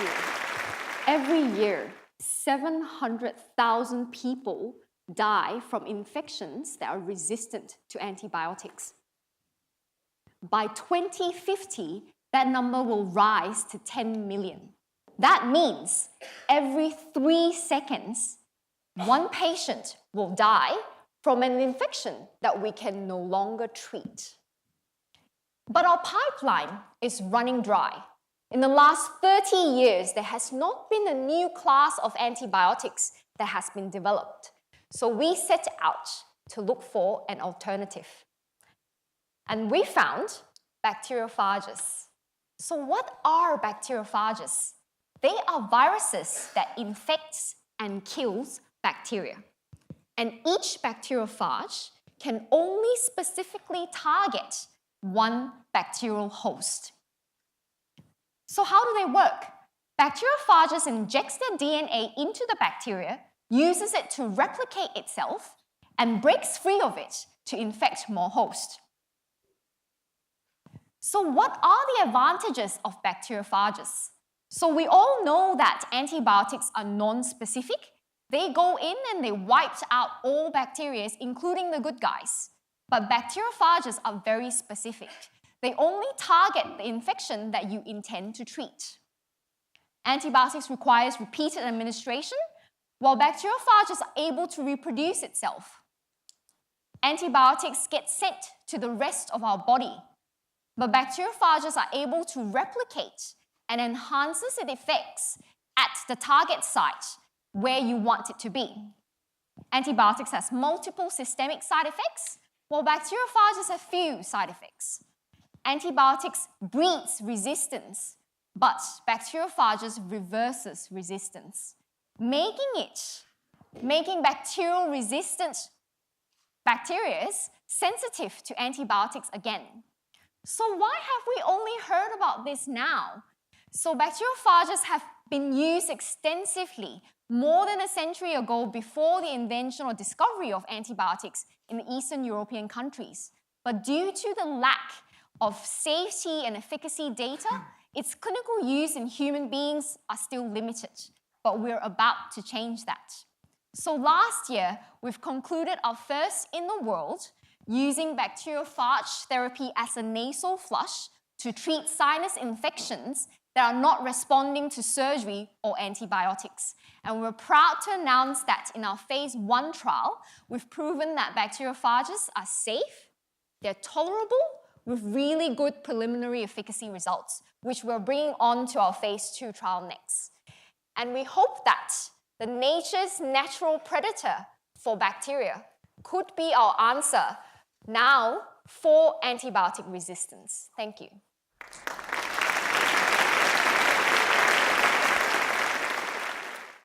you. Every year, 700,000 people die from infections that are resistant to antibiotics. By 2050, that number will rise to 10 million. That means every 3 seconds, one patient will die from an infection that we can no longer treat. But our pipeline is running dry. In the last 30 years, there has not been a new class of antibiotics that has been developed. So we set out to look for an alternative. And we found bacteriophages. So what are bacteriophages? They are viruses that infect and kills bacteria. And each bacteriophage can only specifically target one bacterial host. So how do they work? Bacteriophages injects their DNA into the bacteria, uses it to replicate itself, and breaks free of it to infect more hosts. So what are the advantages of bacteriophages? So we all know that antibiotics are non-specific. They go in and they wipe out all bacteria, including the good guys. But bacteriophages are very specific. They only target the infection that you intend to treat. Antibiotics requires repeated administration, while bacteriophages are able to reproduce itself. Antibiotics get sent to the rest of our body, but bacteriophages are able to replicate and enhances its effects at the target site where you want it to be. Antibiotics has multiple systemic side effects, while bacteriophages have few side effects. Antibiotics breeds resistance, but bacteriophages reverses resistance, making bacterial-resistant bacteria sensitive to antibiotics again. So why have we only heard about this now? So bacteriophages have been used extensively more than a century ago before the invention or discovery of antibiotics in the Eastern European countries. But due to the lack of safety and efficacy data, its clinical use in human beings are still limited, but we're about to change that. So last year, we've concluded our first in the world using bacteriophage therapy as a nasal flush to treat sinus infections that are not responding to surgery or antibiotics. And we're proud to announce that in our phase 1 trial, we've proven that bacteriophages are safe, they're tolerable, with really good preliminary efficacy results, which we're bringing on to our phase 2 trial next. And we hope that the nature's natural predator for bacteria could be our answer now for antibiotic resistance. Thank you.